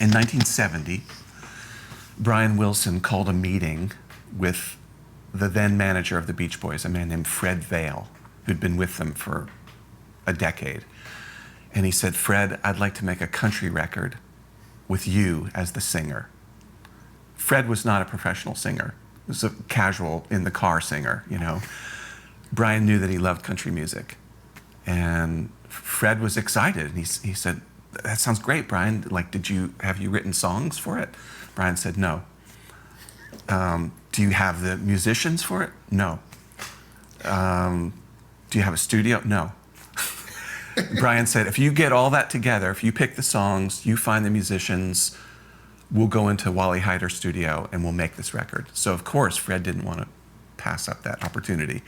In 1970, Brian Wilson called a meeting with the then manager of the Beach Boys, a man named Fred Vale, who'd been with them for a decade. And he said, Fred, I'd like to make a country record with you as the singer. Fred was not a professional singer. He was a casual in-the-car singer, you know. Brian knew that he loved country music. And Fred was excited. And he said, that sounds great, Brian. Like, have you written songs for it? Brian said, no. Do you have the musicians for it? No. Do you have a studio? No. Brian said, if you get all that together, if you pick the songs, you find the musicians, we'll go into Wally Heider's studio and we'll make this record. So of course, Fred didn't want to pass up that opportunity.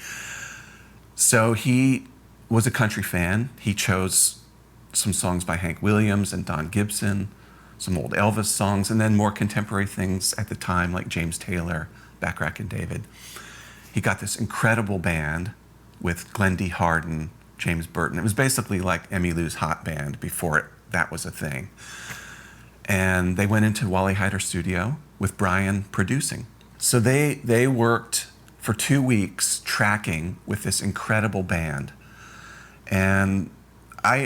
So he was a country fan. He chose some songs by Hank Williams and Don Gibson, some old Elvis songs, and then more contemporary things at the time like James Taylor, Bacharach and David. He got this incredible band with Glenn D. Hardin, James Burton. It was basically like Emmylou's hot band before that was a thing. And they went into Wally Heider's studio with Brian producing. So they worked for 2 weeks tracking with this incredible band. And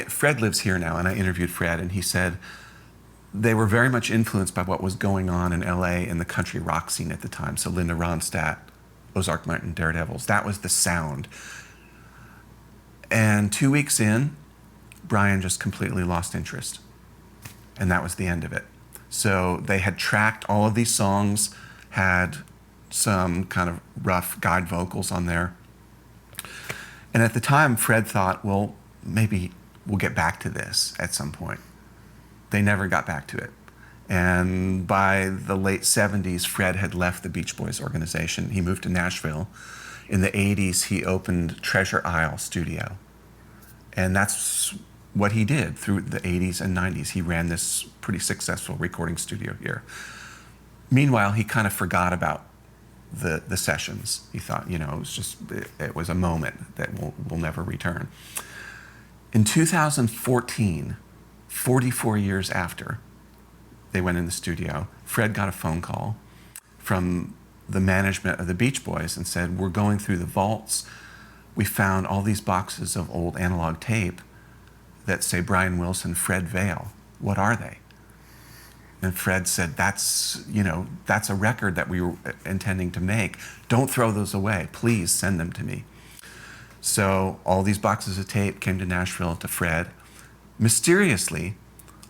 Fred lives here now, and I interviewed Fred, and he said they were very much influenced by what was going on in LA in the country rock scene at the time. So Linda Ronstadt, Ozark Mountain Daredevils, that was the sound. And 2 weeks in, Brian just completely lost interest. And that was the end of it. So they had tracked all of these songs, had some kind of rough guide vocals on there. And at the time, Fred thought, well, maybe we'll get back to this at some point. They never got back to it. And by the late 70s, Fred had left the Beach Boys organization. He moved to Nashville. In the 80s, he opened Treasure Isle Studio. And that's what he did through the 80s and 90s. He ran this pretty successful recording studio here. Meanwhile, he kind of forgot about the sessions. He thought, you know, it was a moment that will never return. In 2014, 44 years after they went in the studio, Fred got a phone call from the management of the Beach Boys and said, we're going through the vaults. We found all these boxes of old analog tape that say Brian Wilson, Fred Vale. What are they? And Fred said, that's a record that we were intending to make. Don't throw those away. Please send them to me. So all these boxes of tape came to Nashville to Fred. Mysteriously,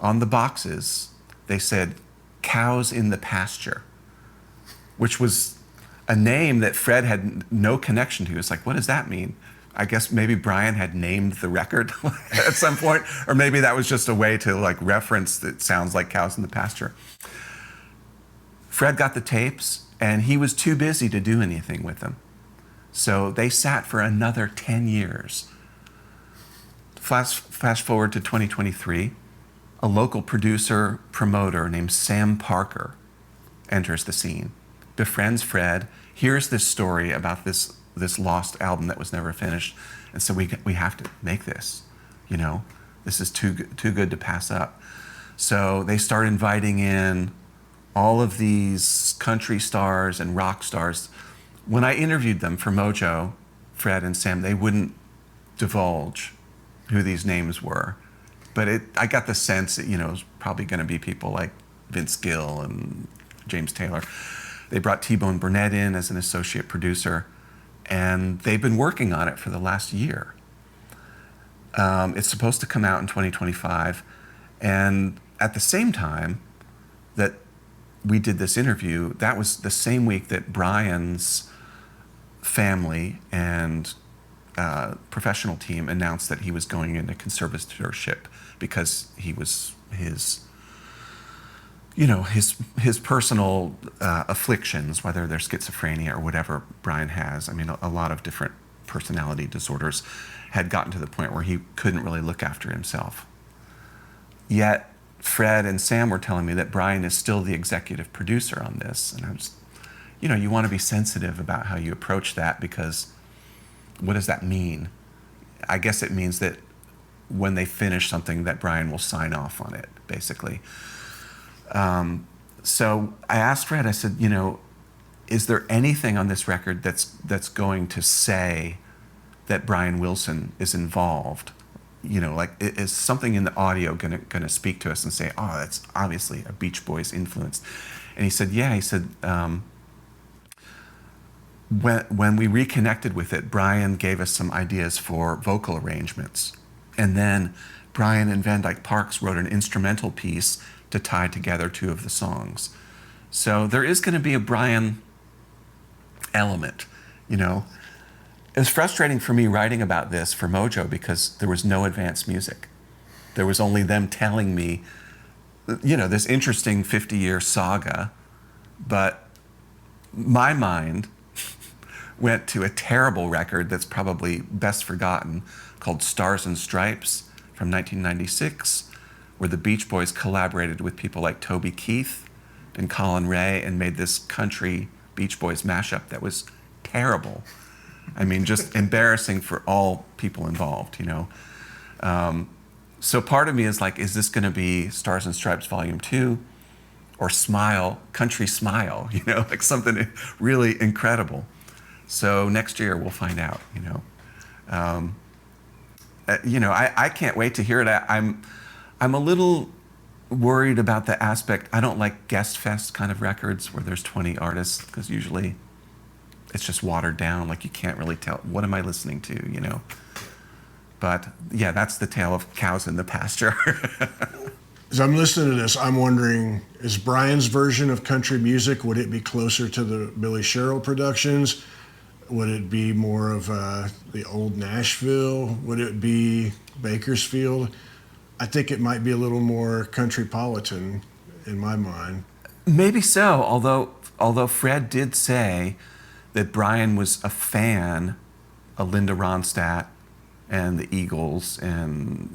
on the boxes, they said, Cows in the Pasture, which was a name that Fred had no connection to. It's like, what does that mean? I guess maybe Brian had named the record at some point, or maybe that was just a way to like reference that sounds like Cows in the Pasture. Fred got the tapes, and he was too busy to do anything with them. So they sat for another 10 years. Fast forward to 2023, a local producer, promoter named Sam Parker enters the scene, befriends Fred, hears this story about this lost album that was never finished, and so we have to make this, you know? This is too good to pass up. So they start inviting in all of these country stars and rock stars. When I interviewed them for Mojo, Fred and Sam, they wouldn't divulge who these names were. But I got the sense that, you know, it was probably going to be people like Vince Gill and James Taylor. They brought T-Bone Burnett in as an associate producer, and they've been working on it for the last year. It's supposed to come out in 2025, and at the same time that we did this interview, that was the same week that Brian's family and professional team announced that he was going into conservatorship because he was his personal afflictions, whether they're schizophrenia or whatever Brian has. I mean, a lot of different personality disorders had gotten to the point where he couldn't really look after himself. Yet Fred and Sam were telling me that Brian is still the executive producer on this. And I was, you want to be sensitive about how you approach that, because what does that mean? I guess it means that when they finish something that Brian will sign off on it, basically. So I asked Fred, I said, is there anything on this record that's going to say that Brian Wilson is involved? Like, is something in the audio gonna speak to us and say, oh, that's obviously a Beach Boys influence? And he said, yeah. He said, when we reconnected with it, Brian gave us some ideas for vocal arrangements. And then Brian and Van Dyke Parks wrote an instrumental piece to tie together two of the songs. So there is going to be a Brian element, It was frustrating for me writing about this for Mojo because there was no advanced music. There was only them telling me, this interesting 50-year saga, but my mind went to a terrible record that's probably best forgotten called Stars and Stripes from 1996, where the Beach Boys collaborated with people like Toby Keith and Colin Ray and made this country Beach Boys mashup that was terrible. I mean, just embarrassing for all people involved, So part of me is like, is this going to be Stars and Stripes Volume 2 or Smile, Country Smile, like something really incredible? So next year we'll find out, I can't wait to hear it. I'm a little worried about the aspect. I don't like guest fest kind of records where there's 20 artists because usually it's just watered down. Like you can't really tell, what am I listening to, But yeah, that's the tale of cows in the pasture. As I'm listening to this, I'm wondering, is Brian's version of country music, would it be closer to the Billy Sherrill productions? Would it be more of the old Nashville? Would it be Bakersfield? I think it might be a little more countrypolitan in my mind. Maybe so, although Fred did say that Brian was a fan of Linda Ronstadt and the Eagles and,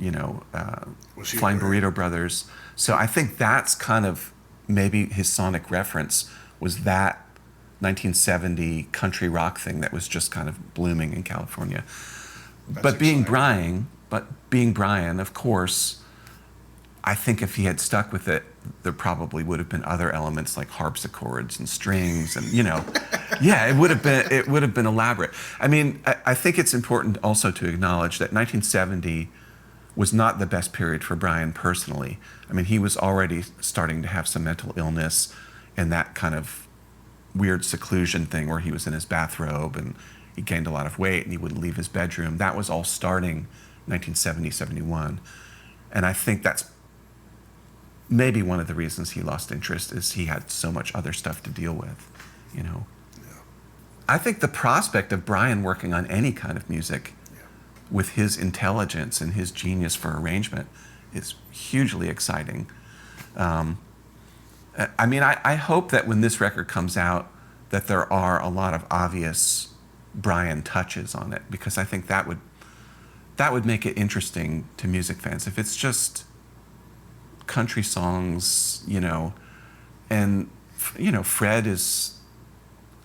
Flying Burrito Brothers. So I think that's kind of maybe his sonic reference was that 1970 country rock thing that was just kind of blooming in California. But being Brian, of course, I think if he had stuck with it, there probably would have been other elements like harpsichords and strings and, yeah, it would have been elaborate. I mean, I think it's important also to acknowledge that 1970 was not the best period for Brian personally. I mean, he was already starting to have some mental illness and that kind of weird seclusion thing where he was in his bathrobe and he gained a lot of weight and he wouldn't leave his bedroom. That was all starting 1970, 71. And I think that's maybe one of the reasons he lost interest is he had so much other stuff to deal with, Yeah. I think the prospect of Brian working on any kind of music with his intelligence and his genius for arrangement is hugely exciting. I mean, I hope that when this record comes out that there are a lot of obvious Brian touches on it because I think that would make it interesting to music fans. If it's just country songs, and, Fred is,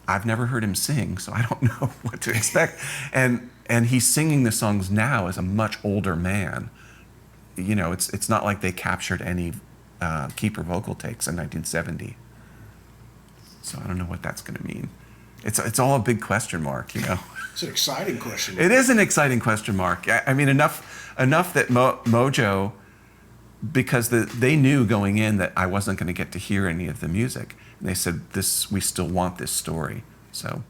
I've never heard him sing, so I don't know what to expect. And he's singing the songs now as a much older man. It's not like they captured any keeper vocal takes in 1970. So I don't know what that's going to mean. It's all a big question mark, It's an exciting question mark. It is an exciting question mark. I mean, enough that Mojo, because they knew going in that I wasn't going to get to hear any of the music. And they said, we still want this story. So